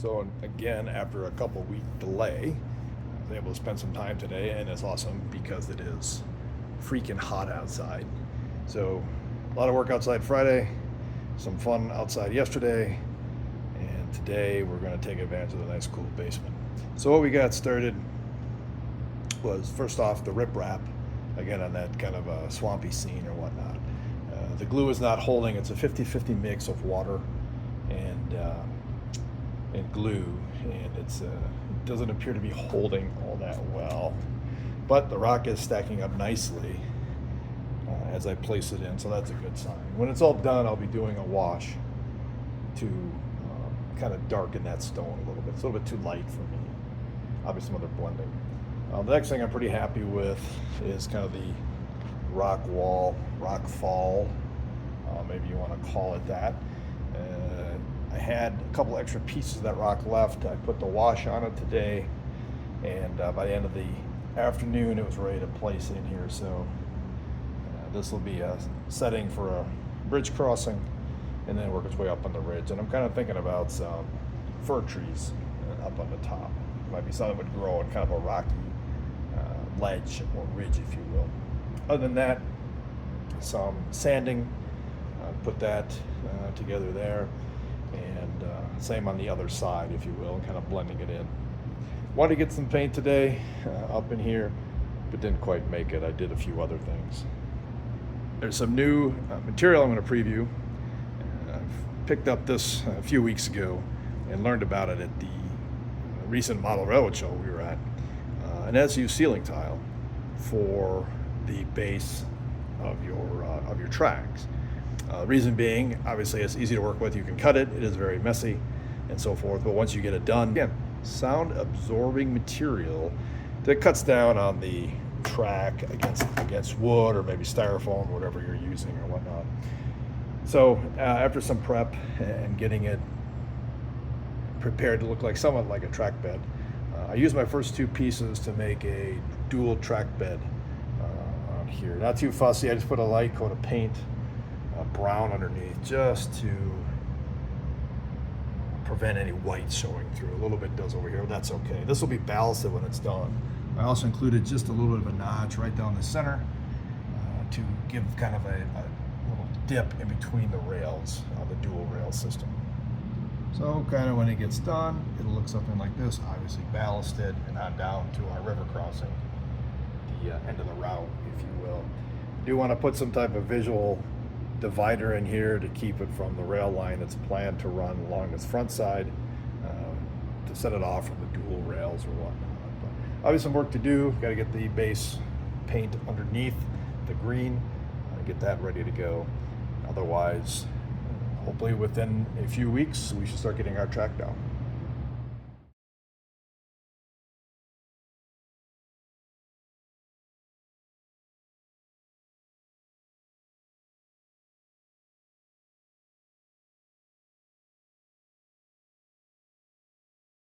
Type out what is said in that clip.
So again, after a couple week delay, I was able to spend some time today, and it's awesome because it is freaking hot outside. So a lot of work outside Friday, some fun outside yesterday, and today we're going to take advantage of the nice cool basement. So what we got started was, first off, the riprap, again on that kind of a swampy scene or whatnot. The glue is not holding. It's a 50-50 mix of water and glue, and it doesn't appear to be holding all that well. But the rock is stacking up nicely as I place it in, so that's a good sign. When it's all done, I'll be doing a wash to kind of darken that stone a little bit. It's a little bit too light for me. Obviously, some other blending. The next thing I'm pretty happy with is kind of the rock wall, rock fall, maybe you want to call it that. I had a couple extra pieces of that rock left. I put the wash on it today, and by the end of the afternoon it was ready to place in here. So this will be a setting for a bridge crossing, and then work its way up on the ridge. And I'm kind of thinking about some fir trees up on the top. Might be something that would grow in kind of a rocky ledge or ridge, if you will. Other than that, some sanding, put that together there, and same on the other side, if you will, and kind of blending it in. Wanted to get some paint today up in here, but didn't quite make it. I did a few other things. There's some new material I'm going to preview. I've picked up this a few weeks ago and learned about it at the recent model railroad show we were at. An SU ceiling tile for the base of your tracks. Reason being, obviously, it's easy to work with. You can cut it. It is very messy, and so forth. But once you get it done, again, sound-absorbing material that cuts down on the track against wood or maybe styrofoam, whatever you're using or whatnot. So after some prep and getting it prepared to look like somewhat like a track bed, I used my first two pieces to make a dual track bed on here. Not too fussy. I just put a light coat of paint, brown underneath, just to prevent any white showing through. A little bit does over here, but that's okay. This will be ballasted when it's done. I also included just a little bit of a notch right down the center to give kind of a little dip in between the rails of the dual rail system. So kind of when it gets done, it'll look something like this, obviously ballasted, and on down to our river crossing, the end of the route, if you will. Do want to put some type of visual divider in here to keep it from the rail line that's planned to run along this front side, to set it off from the dual rails or whatnot. But obviously some work to do. Got to get the base paint underneath the green, get that ready to go. Otherwise, hopefully within a few weeks, we should start getting our track down.